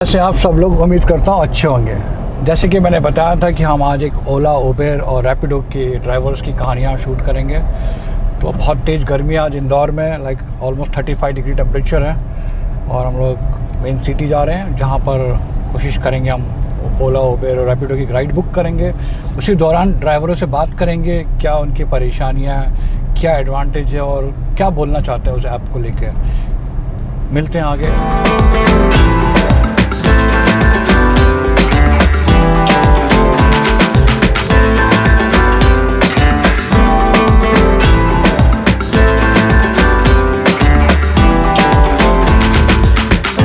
से आप सब लोग उम्मीद करता हूँ अच्छे होंगे। जैसे कि मैंने बताया था कि हम आज एक ओला, उबेर और रैपिडो के ड्राइवर्स की कहानियाँ शूट करेंगे। तो बहुत तेज़ गर्मी है आज इंदौर में, लाइक ऑलमोस्ट 35 डिग्री टेम्परेचर है। और हम लोग मेन सिटी जा रहे हैं, जहाँ पर कोशिश करेंगे हम ओला, उबेर और रैपिडो की राइड बुक करेंगे। उसी दौरान ड्राइवरों से बात करेंगे, क्या उनकी परेशानियाँ हैं, क्या एडवांटेज है और क्या बोलना चाहते हैं उस ऐप को लेकर। मिलते हैं आगे।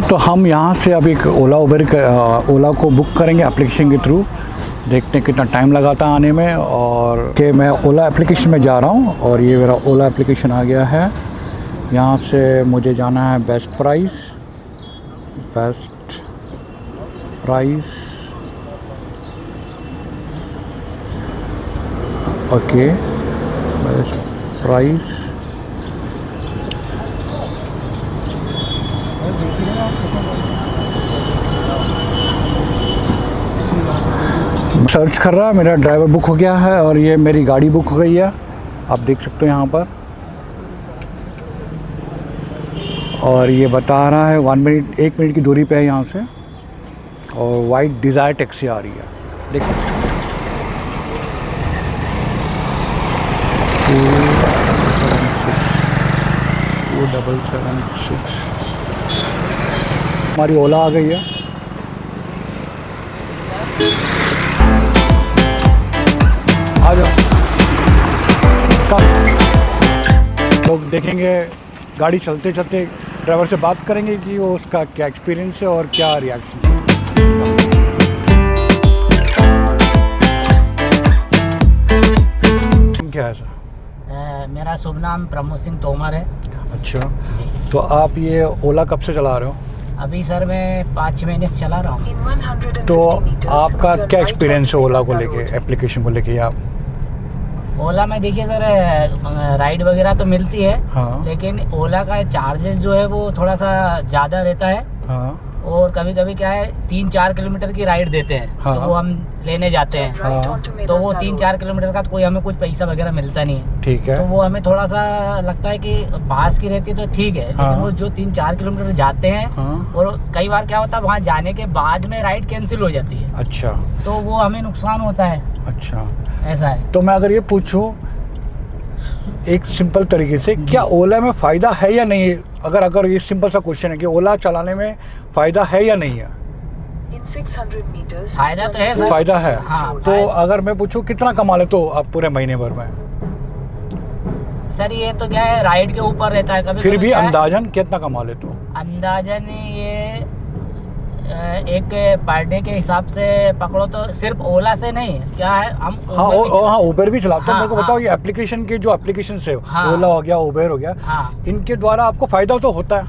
तो हम यहाँ से अभी एक ओला को बुक करेंगे एप्लीकेशन के थ्रू। देखते हैं कितना टाइम लगाता है आने में। और कि मैं ओला एप्लीकेशन में जा रहा हूँ और ये मेरा ओला एप्लीकेशन आ गया है। यहाँ से मुझे जाना है best price. Okay, best price. Search कर रहा है, मेरा ड्राइवर बुक हो गया है और ये मेरी गाड़ी बुक हो गई है, आप देख सकते हो यहाँ पर। और ये बता रहा है 1 मिनट की दूरी पे है यहाँ से। और वाइट डिज़ायर टैक्सी आ रही है, देखो। हमारी ओला आ गई है। आ जाओ, लोग देखेंगे गाड़ी चलते चलते ड्राइवर से बात करेंगे कि वो उसका क्या एक्सपीरियंस है और क्या रिएक्शन है। क्या है सर? मेरा शुभ नाम प्रमोद सिंह तोमर है। अच्छा जी। तो आप ये ओला कब से चला रहे हो? अभी सर मैं 5 महीने से चला रहा हूँ। तो आपका क्या एक्सपीरियंस है ओला को लेके, एप्लीकेशन को लेके? आप ओला में देखिए सर, राइड वगैरह तो मिलती है। हाँ। लेकिन ओला का चार्जेस जो है वो थोड़ा सा ज़्यादा रहता है। हाँ। और कभी कभी क्या है 3-4 किलोमीटर की राइड देते हैं। हाँ। तो वो हम लेने जाते हैं। हाँ। तो वो 3-4 किलोमीटर का तो कोई हमें कुछ पैसा वगैरह मिलता नहीं है। ठीक है। तो वो हमें थोड़ा सा लगता है कि पास की रहती है तो ठीक है। हाँ। लेकिन वो जो 3-4 किलोमीटर जाते हैं। हाँ। और कई बार क्या होता है वहाँ जाने के बाद में राइड कैंसिल हो जाती है। अच्छा। तो वो हमें नुकसान होता है। अच्छा, ऐसा है। तो मैं अगर ये पूछूं एक सिंपल तरीके से, क्या ओला में फ़ायदा है या नहीं है? अगर ये सिंपल सा क्वेश्चन है कि ओला चलाने में फ़ायदा है या नहीं है? फायदा तो है सर। फ़ायदा है। हाँ, तो अगर मैं पूछूं कितना कमा लेते हो आप पूरे महीने भर में? सर ये तो क्या है राइड के ऊपर रहता है। कभी फिर भी अंदाजन कितना कमा लेते हो? अंदाजन ये एक पर डे के हिसाब से पकड़ो तो सिर्फ ओला से नहीं, क्या है हम हाँ उबर भी चलाते हैं। हाँ, मेरे को बताओ, ये एप्लीकेशन के जो एप्लीकेशन है, हाँ, ओला हो गया, उबर हो गया, हाँ, इनके द्वारा आपको फ़ायदा तो होता है?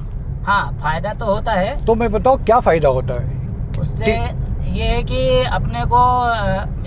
हाँ, फायदा तो होता है। तो मैं बताओ क्या फ़ायदा होता है उससे? ये है कि अपने को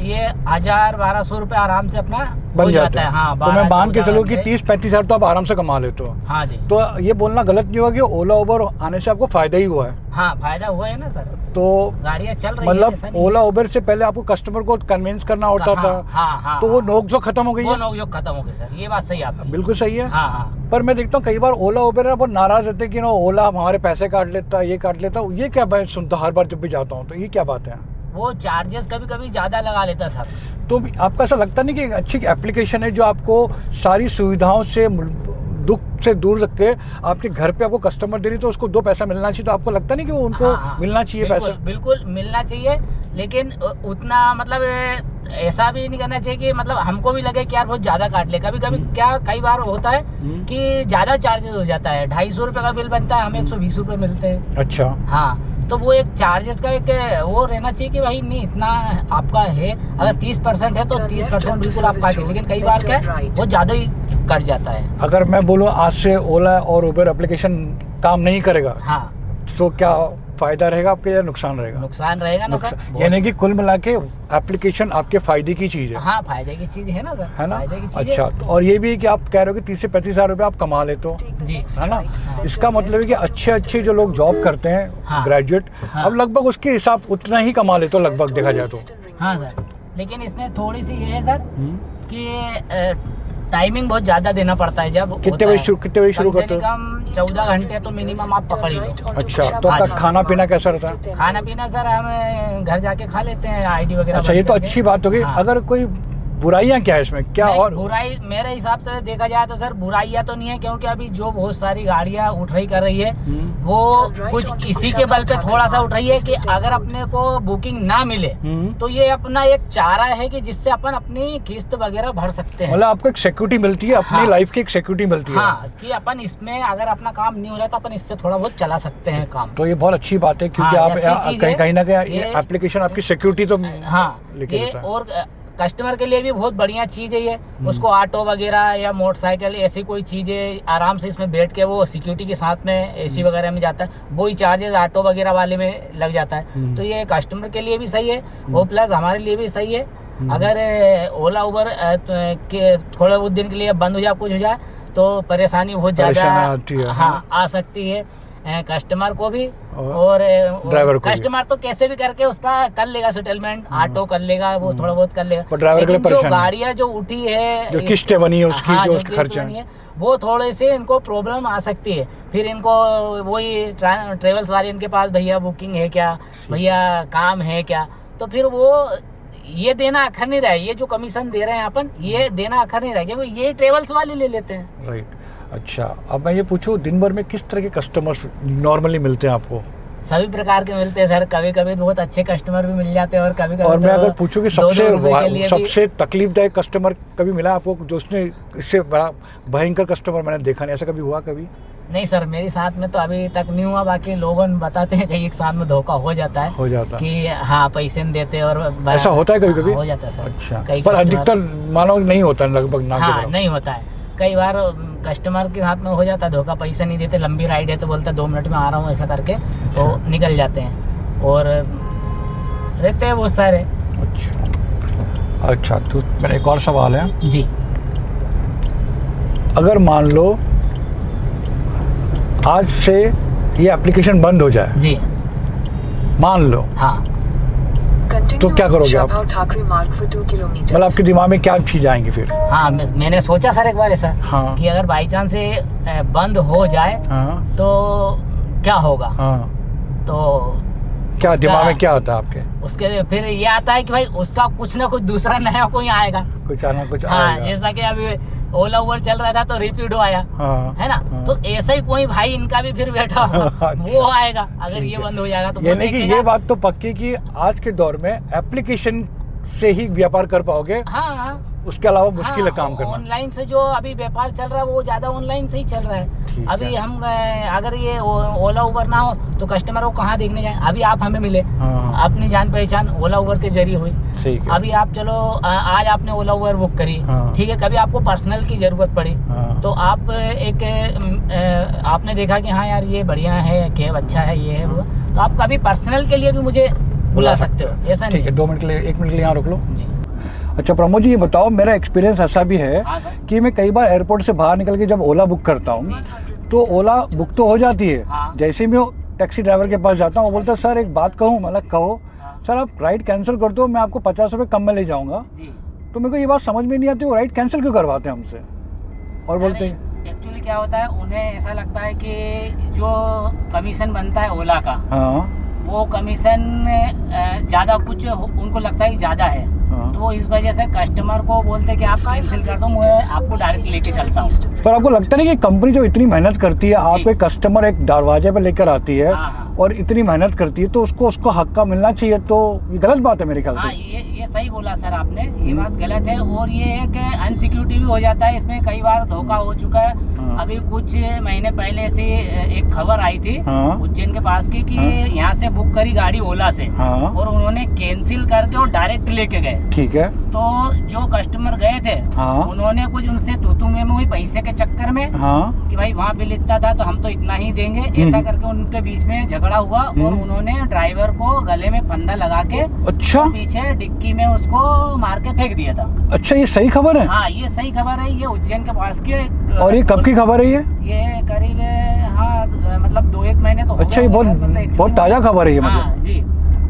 ये 1000-1200 रुपये आराम से अपना बन जाता है। हाँ, तो मैं मान के चलो कि 30-35 हज़ार तो आप आराम से कमा लेते हो। हाँ जी। तो ये बोलना गलत नहीं होगा कि ओला उबर आने से आपको फायदा ही हुआ है? हाँ, फायदा हुआ है ना सर। तो गाड़ियाँ चल रही मतलब ओला उबर से पहले आपको कस्टमर को कन्विंस करना होता था। हाँ, हाँ, तो वो नोकझोंक खत्म हो गई है। वो नोकझोंक खत्म हो गई सर, ये बात सही आपकी। बिल्कुल सही है। हाँ, हाँ। पर मैं देखता हूँ कई बार ओला उबर बहुत नाराज रहते हैं कि ना ओला हमारे पैसे काट लेता है, ये काट लेता है। ये क्या मैं सुनता हर बार जब भी जाता हूँ, तो ये क्या बात है? वो चार्जेस कभी कभी ज़्यादा लगा लेता सर। तो आपको ऐसा लगता नहीं कि एक अच्छी एप्लीकेशन है जो आपको सारी सुविधाओं से, दुख से दूर रख के आपके घर पे आपको कस्टमर दे रही, तो उसको 2 पैसा मिलना चाहिए? तो आपको लगता नहीं कि वो उनको मिलना चाहिए पैसा? बिल्कुल मिलना चाहिए, लेकिन उतना मतलब ऐसा भी नहीं करना चाहिए कि मतलब हमको भी लगे कि यार बहुत ज़्यादा काट ले। कभी कभी क्या कई बार होता है कि ज़्यादा चार्जेस हो जाता है। 250 रुपये का बिल बनता है, हमें 120 रुपये मिलते हैं। अच्छा। हाँ, तो वो एक चार्जेस का एक वो रहना चाहिए कि भाई नहीं इतना आपका है। अगर 30% है तो 30% बिल्कुल आप काटें। लेकिन कई बार क्या वो ज़्यादा ही कट जाता है। अगर मैं बोलूँ आज से ओला और उबर एप्लीकेशन काम नहीं करेगा, हाँ, तो क्या फायदा रहेगा आपके या नुकसान रहेगा? नुकसान रहेगा ना सर, यानी कि कुल मिला के एप्लीकेशन आपके फायदे की चीज़ है। हाँ, फायदे की चीज़ है ना सर, है ना? फायदे की चीज़ अच्छा, तो और ये भी है कि आप कह रहे हो कि 30 से 35 हज़ार रुपये आप कमा लेते हो, जी, है ना? इसका मतलब है कि अच्छे जो लोग जॉब करते हैं, हाँ, ग्रेजुएट, हाँ, अब लगभग उसके हिसाब उतना ही कमा लेते हो लगभग, देखा जाए तो। हाँ सर, लेकिन इसमें थोड़ी सी ये है सर कि टाइमिंग बहुत ज़्यादा देना पड़ता है। जब कितने बजे शुरू करते हो? कम 14 घंटे तो मिनिमम आप पकड़ ही लो। अच्छा, तो आपका खाना पीना कैसा रहता है? खाना पीना सर हम घर जाके खा लेते हैं, आईडी वगैरह। अच्छा, ये तो अच्छी बात होगी। हाँ। अगर कोई बुराइयां क्या है इसमें, क्या? और बुराई मेरे हिसाब से देखा जाए तो सर बुराइयां तो नहीं है, क्योंकि अभी जो बहुत सारी गाड़ियां उठ रही कर रही है वो कुछ इसी के बल पे थोड़ा सा उठ रही है कि अगर अपने को बुकिंग ना मिले तो ये अपना एक चारा है कि जिससे अपन अपनी किस्त वगैरह भर सकते हैं। मतलब आपको एक सिक्योरिटी मिलती है, अपनी लाइफ की एक सिक्योरिटी मिलती है। हाँ, कि अपन इसमें अगर अपना काम नहीं हो रहा है तो अपन इससे थोड़ा बहुत चला सकते हैं काम। तो ये बहुत अच्छी बात है, क्योंकि आप कहीं ना कहीं एप्लीकेशन आपकी सिक्योरिटी तो ये और कस्टमर के लिए भी बहुत बढ़िया चीज़ है ये। उसको ऑटो वगैरह या मोटरसाइकिल ऐसी कोई चीज़ें आराम से इसमें बैठ के वो सिक्योरिटी के साथ में एसी वगैरह में जाता है, वही चार्जेस ऑटो वगैरह वाले में लग जाता है। तो ये कस्टमर के लिए भी सही है और प्लस हमारे लिए भी सही है। अगर ओला उबर के थोड़े बहुत दिन के लिए बंद हो जाए, कुछ हो जाए तो परेशानी बहुत ज़्यादा हाँ आ सकती है कस्टमर को भी और ड्राइवर को। कस्टमर तो कैसे भी करके उसका कर लेगा सेटलमेंट, ऑटो कर लेगा, वो थोड़ा बहुत कर लेगा। ड्राइवर के लिए जो गाड़ियाँ जो उठी है, जो किस्तें बनी है उसकी, हाँ, जो उसका खर्चा है वो थोड़े से इनको प्रॉब्लम आ सकती है। फिर इनको वही ट्रेवल्स वाले इनके पास भैया बुकिंग है क्या, भैया काम है क्या, तो फिर वो ये देना अखर नहीं रहा है। ये जो कमीशन दे रहे हैं अपन, ये देना अखर नहीं रहा है, क्योंकि ये ट्रेवल्स वाले ले लेते हैं। राइट। अच्छा, अब मैं ये पूछूं, दिन भर में किस तरह के कस्टमर्स नॉर्मली मिलते हैं आपको? सभी प्रकार के मिलते हैं सर, कभी कभी बहुत अच्छे कस्टमर भी मिल जाते हैं और कभी कभी और मैं अगर पूछूं कि सबसे तकलीफदायक कस्टमर कभी मिला आपको, जो उसने इससे बड़ा भयंकर कस्टमर मैंने देखा नहीं, ऐसा कभी हुआ कभी? नहीं सर, मेरे साथ में तो अभी तक नहीं हुआ। बाकी लोगों बताते हैं कई एक साथ में धोखा हो जाता है कि हाँ पैसे नहीं देते, और ऐसा होता है कभी कभी? हो जाता है सर। अच्छा, पर अधिकतर मानो नहीं होता, लगभग ना। हाँ, नहीं होता है। कई बार कस्टमर के साथ में हो जाता है धोखा, पैसे नहीं देते, लंबी राइड है तो बोलता है 2 मिनट में आ रहा हूँ, ऐसा करके तो निकल जाते हैं और रहते हैं बहुत सारे। अच्छा, तो मेरा एक और सवाल है जी। अगर मान लो आज से ये एप्लीकेशन बंद हो जाए, जी मान लो, हाँ, तो क्या करोगे आप? मतलब आपके दिमाग में क्या चीज आएंगी फिर? हाँ, मैंने सोचा सर एक बार ऐसा, हाँ, कि अगर बाई चांस से बंद हो जाए, हाँ, तो क्या होगा? हाँ, तो क्या दिमाग में क्या आता है आपके? उसके फिर ये आता है कि भाई उसका कुछ ना कुछ दूसरा नया कोई आएगा, कुछ ना कुछ हाँ, आएगा। जैसा कि अभी ओला उबर चल रहा था तो रैपिडो आया, हाँ, है ना, हाँ, तो ऐसा ही कोई भाई इनका भी फिर बैठा होगा, वो आएगा अगर ये बंद हो जाएगा तो। यानी कि ये बात तो पक्की कि आज के दौर में एप्लीकेशन से ही व्यापार कर पाओगे। हाँ, हाँ, उसके अलावा मुश्किल है काम करना। ऑनलाइन से जो अभी व्यापार चल रहा है वो ज्यादा ऑनलाइन से ही चल रहा है। अभी हम अगर ये ओला उबर ना हो तो कस्टमर को कहाँ देखने जाए? अभी आप हमें मिले, हाँ, अपनी जान पहचान ओला उबर के जरिए हुई। ठीक है। अभी आप चलो आज आपने ओला उबर बुक करी, हाँ, ठीक है, कभी आपको पर्सनल की जरूरत पड़ी, हाँ, तो आप आपने देखा कि हाँ यार ये बढ़िया है, कैब अच्छा है, ये है वो, तो आप कभी पर्सनल के लिए भी मुझे बुला सकते हो, ऐसा नहीं। ठीक है, 2 मिनट के लिए, 1 मिनट के लिए यहाँ रोक लो जी। अच्छा प्रमोद जी, ये बताओ, मेरा एक्सपीरियंस ऐसा भी है कि मैं कई बार एयरपोर्ट से बाहर निकल के जब ओला बुक करता हूँ तो ओला बुक तो हो जाती है, जैसे मैं टैक्सी ड्राइवर के पास जाता हूँ वो बोलता है सर एक बात कहूँ, मतलब कहो सर, आप राइड कैंसिल कर दो, मैं आपको 50 रुपये कम में ले जाऊँगा। तो मेरे को ये बात समझ में नहीं आती, वो राइड कैंसिल क्यों करवाते हैं हमसे और बोलते हैं? एक्चुअली क्या होता है, उन्हें ऐसा लगता है कि जो कमीशन बनता है ओला का, हाँ, वो कमीशन ज़्यादा कुछ उनको लगता है ज़्यादा है, हाँ, तो इस वजह से कस्टमर को बोलते हैं कि आप कैंसिल कर दो, मैं आपको डायरेक्ट लेके चलता हूँ। पर आपको लगता नहीं कि कंपनी जो इतनी मेहनत करती है, आपको कस्टमर एक दरवाजे पे लेकर आती है, हाँ, और इतनी मेहनत करती है तो उसको हक का मिलना चाहिए, तो ये गलत बात है मेरे ख्याल से। ये सही बोला सर आपने, ये बात गलत है। और ये एक अनसिक्योरिटी भी हो जाता है, इसमें कई बार धोखा हो चुका है। अभी कुछ महीने पहले से एक खबर आई थी उज्जैन के पास की कि यहाँ से बुक करी गाड़ी ओला से और उन्होंने कैंसिल करके और डायरेक्ट लेके गए। ठीक है। तो जो कस्टमर गए थे उन्होंने कुछ उनसे तू में हुई पैसे के चक्कर में कि भाई वहाँ बिल इतना था तो हम तो इतना ही देंगे, ऐसा करके उनके बीच में झगड़ा हुआ और उन्होंने ड्राइवर को गले में फंदा लगा के अच्छा पीछे डिक्की में उसको मार के फेंक दिया था। अच्छा, ये सही खबर है? हाँ, ये सही खबर है, ये उज्जैन के पास की। और ये कब की खबर है ये करीब हाँ मतलब 2-1 महीने तो अच्छा, ये बहुत ताजा खबर है ये? मतलब जी,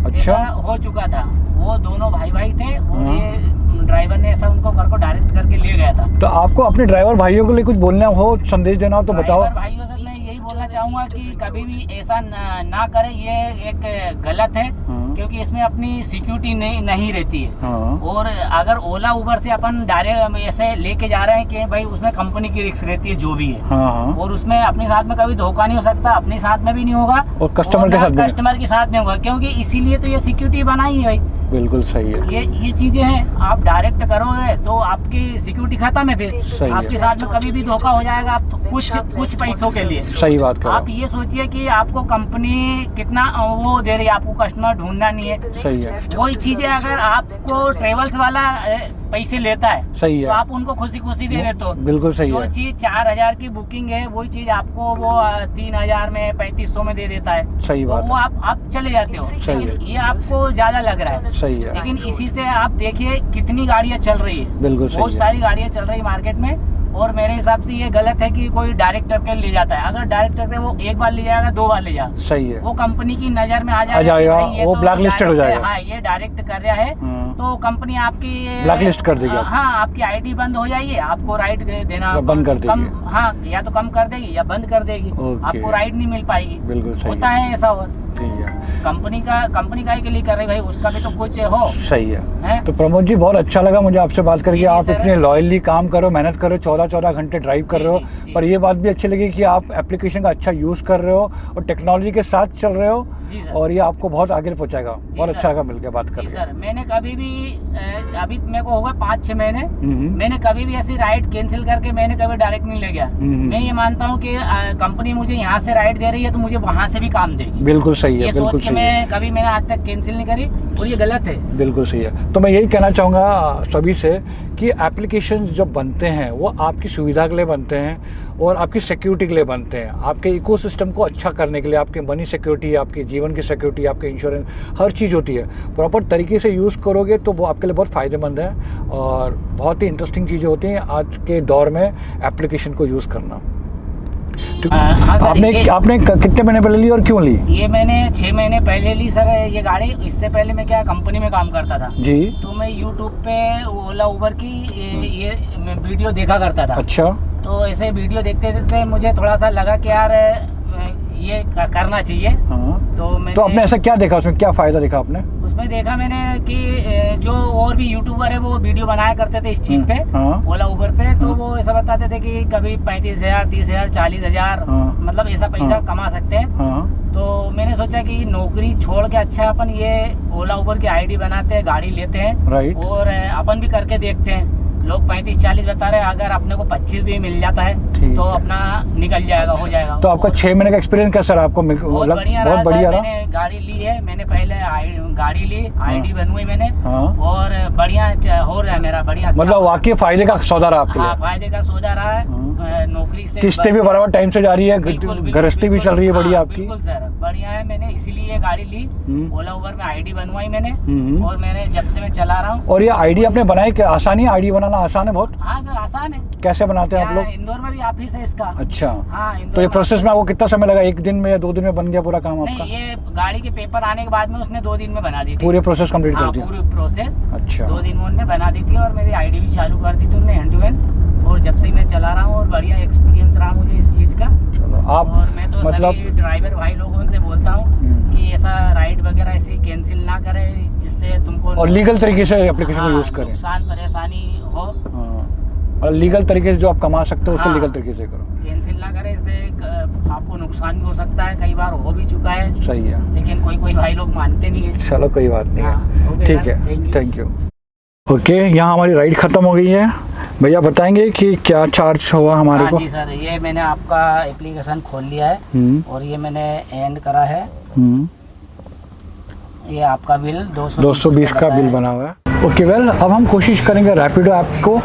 अच्छा, हो चुका था। वो दोनों भाई थे और ये ड्राइवर ने ऐसा उनको घर को डायरेक्ट करके ले गया था। तो आपको अपने ड्राइवर भाइयों के लिए कुछ बोलना हो, संदेश देना हो तो बताओ। ड्राइवर भाइयों से मैं यही बोलना चाहूँगा कि कभी भी ऐसा ना करें, ये एक गलत है क्योंकि इसमें अपनी सिक्योरिटी नहीं रहती है। और अगर ओला उबर से अपन डायरेक्ट ऐसे लेके जा रहे हैं कि भाई उसमें कंपनी की रिस्क रहती है जो भी है, और उसमें अपने साथ में कभी धोखा नहीं हो सकता, अपने साथ में भी नहीं होगा और कस्टमर के साथ में होगा, क्योंकि इसीलिए तो ये सिक्योरिटी बनाई है भाई। बिल्कुल सही है। ये चीजें हैं, आप डायरेक्ट करोगे तो आपकी सिक्योरिटी खत्म है, फिर आपके साथ में कभी भी धोखा हो जाएगा। आप कुछ पैसों के लिए, सही बात कर, आप ये सोचिए कि आपको कंपनी कितना वो दे रही है, आपको कस्टमर ढूंढना नहीं है। सही है। वही चीजें अगर आपको ट्रेवल्स वाला पैसे लेता है, सही है, तो आप उनको खुशी दे देते हो। बिल्कुल सही जो है। चीज 4000 की बुकिंग है वही चीज आपको वो 3000 में 3500 में दे देता है। सही बात, वो आप चले जाते हो। लेकिन ये आपको ज्यादा लग रहा है। सही है। लेकिन इसी से आप देखिए कितनी गाड़ियाँ चल रही है, बिल्कुल बहुत सारी गाड़ियाँ चल रही है मार्केट में। और मेरे हिसाब से ये गलत है कि कोई डायरेक्ट करके ले जाता है। अगर डायरेक्ट करके वो एक बार ले जाएगा, 2 बार ले जाएगा, सही है, वो कंपनी की नजर में आ जाएगा, वो ब्लैक लिस्टेड हो जाएगा। हाँ, ये डायरेक्ट कर रहा है तो कंपनी आपकी ब्लैक लिस्ट कर देगी। हाँ, आपकी आईडी बंद हो जाएगी, आपको राइड देना बंद कर देगी। हाँ, या तो कम कर देगी या बंद कर देगी, आपको राइड नहीं मिल पाएगी। बिल्कुल सही होता है ऐसा। और ठीक है, कंपनी का के लिए कर रही भाई, उसका भी तो कुछ हो। सही है। तो प्रमोद जी, बहुत अच्छा लगा मुझे आपसे बात करके। आप इतने लॉयली काम करो, मेहनत करो, 14 घंटे ड्राइव कर रहे हो, पर ये बात भी अच्छी लगी कि आप एप्लीकेशन का अच्छा यूज़ कर रहे हो और टेक्नोलॉजी के साथ चल रहे हो, और ये आपको बहुत आगे पहुंचाएगा। बहुत अच्छा लगा मिलकर बात करके। सर, मैंने कभी भी अभी मेरे को होगा 5-6 महीने, मैंने कभी भी ऐसी राइड कैंसिल करके मैंने कभी डायरेक्ट नहीं ले गया। मैं ये मानता हूँ कि कंपनी मुझे यहाँ से राइड दे रही है तो मुझे वहाँ से भी काम देगी। बिल्कुल सही है, बिल्कुल सही है। मैंने आज तक कैंसिल नहीं करी और ये गलत है। बिल्कुल सही है। तो मैं यही कहना चाहूँगा सभी से कि एप्लीकेशन जो बनते हैं वो आपकी सुविधा के लिए बनते हैं और आपकी सिक्योरिटी के लिए बनते हैं, आपके इकोसिस्टम को अच्छा करने के लिए, आपकी मनी सिक्योरिटी, आपके जीवन की सिक्योरिटी, आपके इंश्योरेंस, हर चीज़ होती है। प्रॉपर तरीके से यूज़ करोगे तो वो आपके लिए बहुत फ़ायदेमंद है और बहुत ही इंटरेस्टिंग चीज़ें होती हैं आज के दौर में एप्लीकेशन को यूज़ करना। हाँ सर, आपने कितने महीने पहले ली और क्यों ली? ये मैंने 6 महीने पहले ली सर ये गाड़ी। इससे पहले मैं क्या कंपनी में काम करता था जी, तो मैं यूट्यूब पे ओला उबर की ये वीडियो देखा करता था। अच्छा, तो ऐसे वीडियो देखते देखते मुझे थोड़ा सा लगा कि यार ये करना चाहिए। तो आपने ऐसा क्या देखा, उसमें क्या फ़ायदा देखा आपने? उसमें देखा मैंने कि जो और भी यूट्यूबर है वो वीडियो बनाया करते थे इस चीज़ पे, ओला उबर पे। तो वो ऐसा बताते थे कि कभी 35,000, 30,000, 40,000 मतलब ऐसा पैसा कमा सकते हैं। तो मैंने सोचा कि नौकरी छोड़ के अच्छा अपन ये ओला उबर की आईडी बनाते हैं, गाड़ी लेते हैं और अपन भी करके देखते हैं। लोग 35-40 बता रहे हैं, अगर अपने को 25 भी मिल जाता है तो अपना निकल जाएगा, हो जाएगा। तो आपका 6 महीने का एक्सपीरियंस कैसा रहा आपको? बहुत बढ़िया रहा। मैंने गाड़ी ली है, मैंने पहले गाड़ी ली, आईडी बनवाई मैंने और बढ़िया हो रहा है मेरा, बढ़िया। मतलब वाकई फायदे का सौदा रहा आपके लिए? फायदे का सौदा रहा है। नौकरी से किस्तें भी बराबर टाइम से जा रही है, गृहस्थी भी चल रही है बढ़िया आपकी? बिल्कुल सर, बढ़िया है। मैंने इसीलिए गाड़ी ली, ओला उबर में आईडी बनवाई मैंने और मैंने जब से मैं चला रहा हूँ। और ये आईडी आपने बनाई, क्या आसानी है? आईडी बनाना आसान है बहुत? हाँ सर, आसान है। कैसे बनाते हैं आप लोग? इंदौर में भी ऑफिस है इसका। अच्छा, हाँ। तो ये प्रोसेस में आपको कितना समय लगा? 1 दिन में या 2 दिन में बन गया पूरा काम आपका? नहीं, ये गाड़ी के पेपर आने के बाद में उसने 2 दिन में बना दी थी। पूरे प्रोसेस कंप्लीट कर दिया? पूरी प्रोसेस। अच्छा, 2 दिन में उन्होंने बना दी थी और मेरी आईडी भी चालू कर दी थी उन्होंने हैंड टू हैंड। और जब से मैं चला रहा हूँ और बढ़िया एक्सपीरियंस रहा मुझे इस चीज़ का। चलो आप, और मैं तो मतलब सभी ड्राइवर भाई लोगों से बोलता हूँ कि ऐसा राइड वगैरह ऐसी कैंसिल ना करें जिससे तुमको और लीगल तरीके से एप्लीकेशन को यूज़ करें, नुकसान परेशानी हो। और लीगल तरीके से जो आप कमा सकते हो उसको लीगल तरीके से करो। कैंसिल ना करें, इससे आपको नुकसान भी हो सकता है, कई बार हो भी चुका है। सही है, लेकिन कोई कोई भाई लोग मानते नहीं है। चलो कोई बात नहीं है, ओके ठीक सर, है, थैंक यू। ओके, यहाँ हमारी राइड ख़त्म हो गई है। भैया बताएंगे कि क्या चार्ज हुआ हमारे को? जी सर, ये मैंने आपका एप्लीकेशन खोल लिया है और ये मैंने एंड करा है। ये आपका बिल 220 का बिल बना हुआ है। ओके वेल, अब हम कोशिश करेंगे रैपिडो ऐप को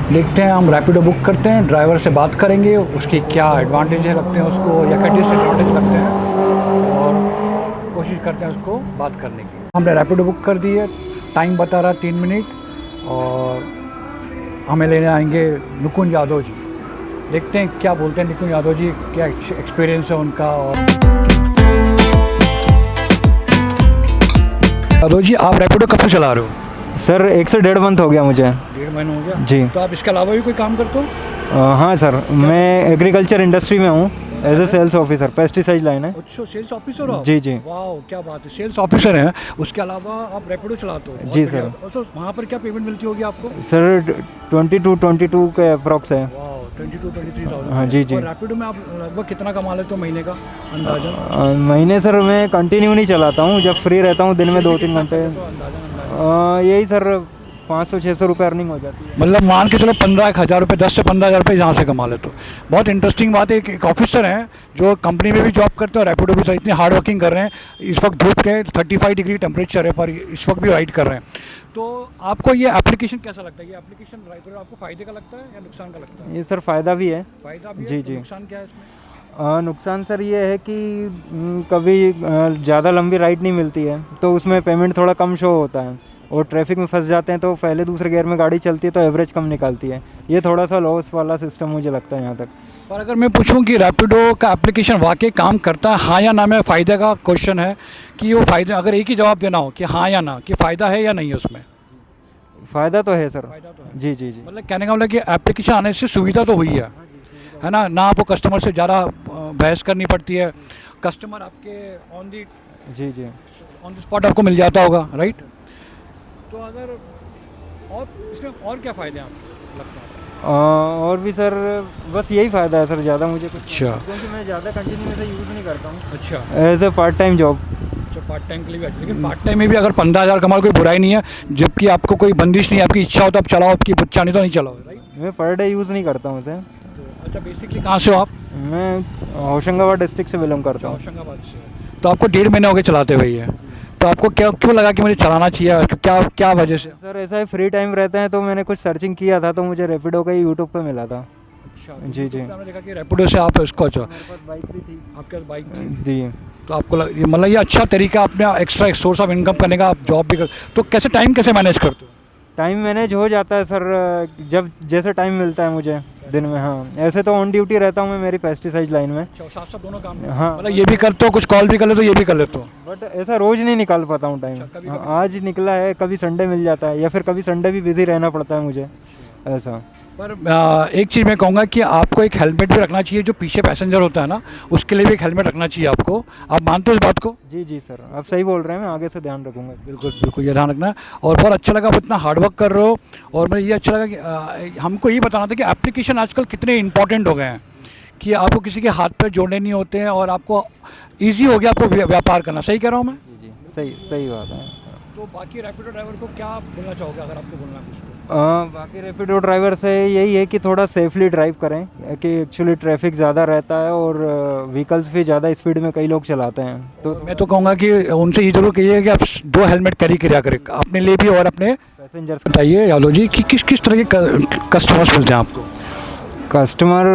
देखते हैं। हम रैपिडो बुक करते हैं, ड्राइवर से बात करेंगे, उसकी क्या एडवांटेज लगते हैं उसको या क्या डिसएडवांटेज लगते हैं, और कोशिश करते हैं उसको बात करने की। हमने रैपिडो बुक कर दी है, टाइम बता रहा 3 मिनट, और हमें लेने आएंगे निकुंज यादव जी। देखते हैं क्या बोलते हैं निकुंज यादव जी, क्या एक्सपीरियंस है उनका। और यादव जी, आप रैपिडो कब से चला रहे हो? सर 1 से 1.5 मंथ हो गया मुझे। 1.5 महीना हो गया जी। तो आप इसके अलावा भी कोई काम करते हो? हाँ सर, मैं एग्रीकल्चर इंडस्ट्री में हूँ as a sales officer, pesticide line है। अच्छा, सेल्स ऑफिसर हो आप? जी जी। वाह, क्या बात है, सेल्स ऑफिसर हैं, उसके अलावा आप रैपिडो चलाते हो? जी बहुत सर। बढ़िया। और सर वहाँ पर क्या पेमेंट मिलती होगी आपको? सर 22 के अप्रॉक्स है। वाह, 22-23,000। हाँ जी जी। और रैपिडो में आप लगभग कितना कमा लेते हो महीने का अंदाजा? महीने सर मैं कंटिन्यू नहीं चलाता हूँ, जब फ्री रहता हूँ दिन में 2-3 घंटे, तो अंदाजा यही सर 500-600 रुपये अर्निंग हो जाती है। मतलब मान के चलो 15,000 रुपये, 10 से 15,000 रुपये यहाँ से कमा लेते हो। बहुत इंटरेस्टिंग बात है, एक ऑफिसर हैं जो कंपनी में भी जॉब करते हैं और रैपिडो भी इतनी हार्ड वर्किंग कर रहे हैं। इस वक्त धूप के 35 डिग्री टेम्परेचर है, पर इस वक्त भी राइड कर रहे हैं। तो आपको ये एप्लीकेशन कैसा लगता है? ये एप्लीकेशन रैपिडो आपको फ़ायदे का लगता है या नुकसान का लगता है? ये सर फ़ायदा भी है। फ़ायदा भी है, जी तो जी। नुकसान क्या है इसमें? नुकसान सर ये है कि कभी ज़्यादा लंबी राइड नहीं मिलती है तो उसमें पेमेंट थोड़ा कम शो होता है, और ट्रैफिक में फंस जाते हैं तो पहले दूसरे गियर में गाड़ी चलती है तो एवरेज कम निकालती है। ये थोड़ा सा लॉस वाला सिस्टम मुझे लगता है यहाँ तक। पर अगर मैं पूछूं कि रैपिडो का एप्लीकेशन वाकई काम करता है, हाँ या ना, में फ़ायदे का क्वेश्चन है कि वो फ़ायदा, अगर एक ही जवाब देना हो कि हाँ या ना, कि फ़ायदा है या नहीं है उसमें? फ़ायदा तो है सर। फ़ायदा तो है। जी जी जी। मतलब कहने का मतलब कि एप्लीकेशन आने से सुविधा तो हुई है ना? ना आपको कस्टमर से ज़्यादा बहस करनी पड़ती है, कस्टमर आपके ऑन द स्पॉट आपको मिल जाता होगा, राइट? तो अगर और इसमें और क्या फ़ायदे हैं आपको लगता है? और भी सर बस यही फ़ायदा है सर, ज़्यादा मुझे कुछ अच्छा। क्योंकि मैं ज़्यादा कंटिन्यू में से यूज़ नहीं करता हूँ। अच्छा, as a part time job. अच्छा, पार्ट टाइम के लिए भी अच्छा। लेकिन पार्ट टाइम में भी अगर 15,000 कमाओ कोई बुराई नहीं है, जबकि आपको कोई बंदिश नहीं है, आपकी इच्छा हो तो आप चलाओ, आपकी इच्छा नहीं तो नहीं चलाओ, राइट? मैं पर डे यूज़ नहीं करता हूँ उसे। अच्छा, बेसिकली कहाँ से हो आप? मैं होशंगाबाद डिस्ट्रिक्ट से बिलोंग करता हूँ। होशंगाबाद से। तो आपको 1.5 महीने हो गए चलाते हुए ये, तो आपको क्या क्यों लगा कि मुझे चलाना चाहिए, क्या वजह से? सर ऐसा है, फ्री टाइम रहता है तो मैंने कुछ सर्चिंग किया था तो मुझे रैपिडो का ही यूट्यूब पे मिला था। अच्छा, जी जी। हमने देखा कि रैपिडो से आप इसको, अच्छा मेरे पास बाइक भी थी। आपके पास बाइक थी, जी। तो आपको मतलब ये अच्छा तरीका अपने एक्स्ट्रा एक सोर्स ऑफ इनकम करने का, आप जॉब भी कर, तो कैसे टाइम कैसे मैनेज करते हो? टाइम मैनेज हो जाता है सर, जब जैसे टाइम मिलता है मुझे दिन में। हाँ, ऐसे तो ऑन ड्यूटी रहता हूँ मैं मेरी पेस्टिसाइड लाइन में। अच्छा, साथ साथ दोनों काम? हाँ। मतलब ये भी करते हो, कुछ कॉल भी कर लेते हो, ये भी कर लेते हो? बट ऐसा रोज़ नहीं निकाल पाता हूँ टाइम। अच्छा, कभी हाँ, आज निकला है, कभी संडे मिल जाता है, या फिर कभी संडे भी बिजी रहना पड़ता है मुझे, ऐसा। पर एक चीज़ मैं कहूँगा कि आपको एक हेलमेट भी रखना चाहिए, जो पीछे पैसेंजर होता है ना, उसके लिए भी एक हेलमेट रखना चाहिए आपको। आप मानते हो इस बात को? जी जी सर, आप सही बोल रहे हैं, मैं आगे से ध्यान रखूँगा। बिल्कुल बिल्कुल, ये ध्यान रखना है। और बहुत अच्छा लगा, आप इतना हार्ड वर्क कर रहे हो। और मुझे ये अच्छा लगा कि हमको ये बताना था कि एप्लीकेशन आजकल कितने इंपॉर्टेंट हो गए हैं, कि आपको किसी के हाथ पैर जोड़ने नहीं होते हैं और आपको ईजी हो गया आपको व्यापार करना। सही कह रहा हूँ मैं? जी जी, सही सही बात है। तो बाकी रैपिडो ड्राइवर को क्या बोलना चाहोगे, अगर आपको बोलना है कुछ तो? बाकी रैपिडो ड्राइवर से यही है कि थोड़ा सेफली ड्राइव करें, कि एक्चुअली ट्रैफिक ज़्यादा रहता है और व्हीकल्स भी ज़्यादा स्पीड में कई लोग चलाते हैं। तो मैं तो कहूँगा कि उनसे ये जरूर कहिए कि आप 2 हेलमेट कैरी किया करें, अपने लिए भी और अपने पैसेंजर्स। बताइए यादव जी कि किस तरह के कस्टमर्स मिलते हैं आपको? कस्टमर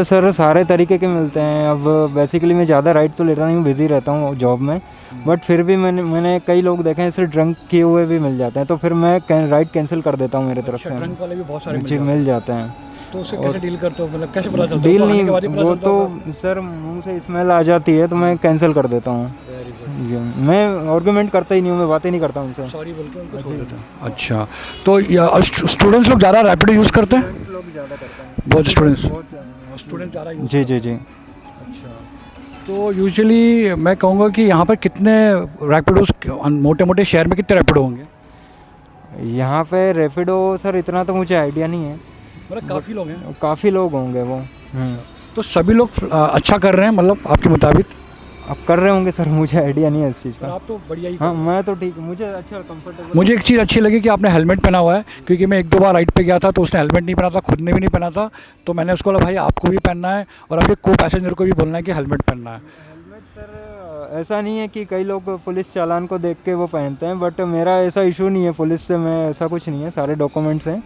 सर सारे तरीके के मिलते हैं। अब बेसिकली मैं ज़्यादा राइड तो लेता नहीं हूँ, बिज़ी रहता हूँ जॉब में, बट फिर भी मैंने कई लोग देखे हैं ऐसे ड्रंक किए हुए भी मिल जाते हैं, तो फिर मैं राइड कैंसिल कर देता हूँ मेरी तरफ से। ड्रंक वाले भी बहुत सारे जी मिल जाते हैं। तो उससे कैसे डील करते हो, मतलब कैसे पता चलता है? डील तो आने नहीं, के बाद ही पता वो चलता होगा? तो सर मुंह से स्मेल आ जाती है तो मैं कैंसिल कर देता हूँ। Very good। जी, मैं आर्गूमेंट करता ही नहीं हूँ, मैं बातें नहीं करता उनसे। सॉरी बोल के उनको छोड़ देते हैं। अच्छा, तो स्टूडेंट्स लोग ज़्यादा रैपिडो यूज़ करते हैं? लोग ज़्यादा करते हैं, बहुत स्टूडेंट्स स्टूडेंट ज़्यादा यूज़? जी जी जी। अच्छा, तो यूजुअली मैं कहूँगा कि यहाँ पर कितने रैपिडोज, मोटे मोटे शहर में कितने रैपिडो होंगे? यहाँ पे रैपिडो सर इतना तो मुझे आइडिया नहीं है, मतलब काफ़ी लोग हैं। काफ़ी लोग होंगे वो। तो सभी लोग अच्छा कर रहे हैं मतलब आपके मुताबिक? अब कर रहे होंगे सर, मुझे आइडिया नहीं है इस चीज़ का। आप तो बढ़िया ही। हाँ मैं तो ठीक, मुझे अच्छा कंफर्टेबल। मुझे एक चीज़ अच्छी लगी कि आपने हेलमेट पहना हुआ है, क्योंकि मैं 1-2 बार राइड पे गया था तो उसने हेलमेट नहीं पहना था, खुद ने भी नहीं पहना था, तो मैंने उसको बोला भाई आपको भी पहनना है और आपके को पैसेंजर को भी बोलना है कि हेलमेट पहनना है। हेलमेट सर ऐसा नहीं है कि कई लोग पुलिस चालान को देख के वो पहनते हैं, बट मेरा ऐसा इशू नहीं है पुलिस से, मैं ऐसा कुछ नहीं है, सारे डॉक्यूमेंट्स हैं।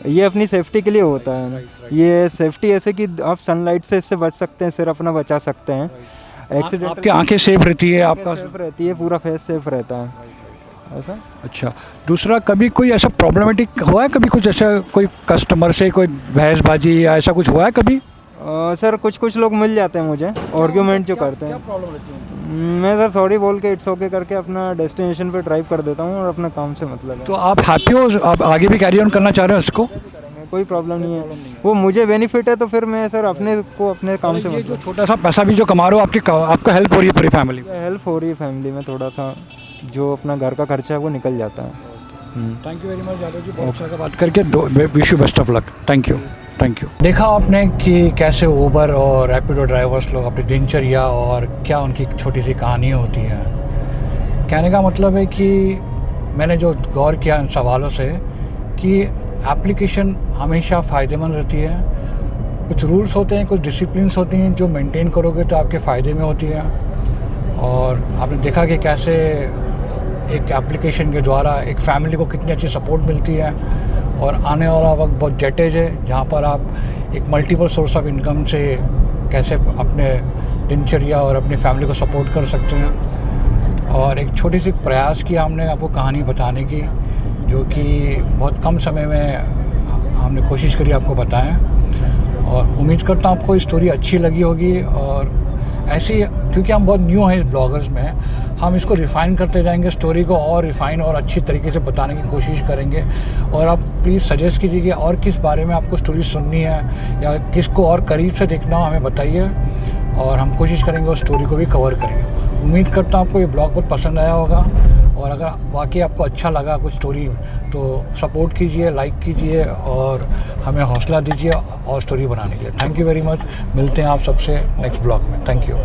ये अपनी सेफ्टी के लिए होता है। ये सेफ्टी ऐसे कि आप सनलाइट से इससे बच सकते हैं, सिर अपना बचा सकते हैं। एक्सीडेंट आपकी आंखें सेफ रहती है, आपका सेफ रहती है, पूरा फेस सेफ रहता है ऐसा। अच्छा, दूसरा कभी कोई ऐसा प्रॉब्लमेटिक हुआ है, कभी कुछ ऐसा कोई कस्टमर से कोई बहसबाजी या ऐसा कुछ हुआ है कभी? सर कुछ लोग मिल जाते हैं मुझे आर्ग्यूमेंट जो करते हैं। प्रॉब्लम रहती है? मैं सर सॉरी बोल के इट्स ओके करके अपना डेस्टिनेशन पे ड्राइव कर देता हूँ और अपना काम से मतलब है। तो आप हैप्पी हो, आप आगे भी कैरी ऑन करना चाह रहे हो इसको? कोई प्रॉब्लम नहीं है, वो मुझे बेनिफिट है तो फिर मैं सर अपने को अपने काम से ये मतलब जो छोटा सा पैसा भी जो कमा रहे हो आपको हेल्प हो रही है पूरी फैमिली में? हेल्प हो रही है फैमिली में, थोड़ा सा जो अपना घर का खर्चा है वो निकल जाता है। Thank you very much Yadav ji, बहुत अच्छा बात करके। Wish you best of luck. Thank you. देखा आपने कि कैसे उबर और रैपिडो ड्राइवर्स लोग अपनी दिनचर्या और क्या उनकी छोटी सी कहानी होती है। कहने का मतलब है कि मैंने जो गौर किया इन सवालों से कि एप्लीकेशन हमेशा फ़ायदेमंद रहती है। कुछ रूल्स होते हैं, कुछ डिसिप्लिन्स होती हैं जो मेंटेन करोगे तो आपके फ़ायदे में होती है। और आपने देखा कि कैसे एक एप्लीकेशन के द्वारा एक फैमिली को कितनी अच्छी सपोर्ट मिलती है और आने वाला वक्त बहुत जेटेज है जहाँ पर आप एक मल्टीपल सोर्स ऑफ इनकम से कैसे अपने दिनचर्या और अपनी फैमिली को सपोर्ट कर सकते हैं। और एक छोटी सी प्रयास किया हमने आपको कहानी बताने की, जो कि बहुत कम समय में हमने कोशिश करी आपको बताएं। और उम्मीद करता हूँ आपको स्टोरी अच्छी लगी होगी। और ऐसी, क्योंकि हम बहुत न्यू हैं इस ब्लॉगर्स में, हम इसको रिफ़ाइन करते जाएंगे, स्टोरी को और रिफ़ाइन और अच्छी तरीके से बताने की कोशिश करेंगे। और आप प्लीज़ सजेस्ट कीजिए और किस बारे में आपको स्टोरी सुननी है या किसको और करीब से देखना हो, हमें बताइए और हम कोशिश करेंगे उस स्टोरी को भी कवर करेंगे। उम्मीद करता हूँ आपको ये ब्लॉग बहुत पसंद आया होगा और अगर वाकई आपको अच्छा लगा कुछ स्टोरी तो सपोर्ट कीजिए, लाइक कीजिए और हमें हौसला दीजिए और स्टोरी बनाने के लिए। Thank you very much. मिलते हैं आप सबसे नेक्स्ट ब्लॉग में। Thank you.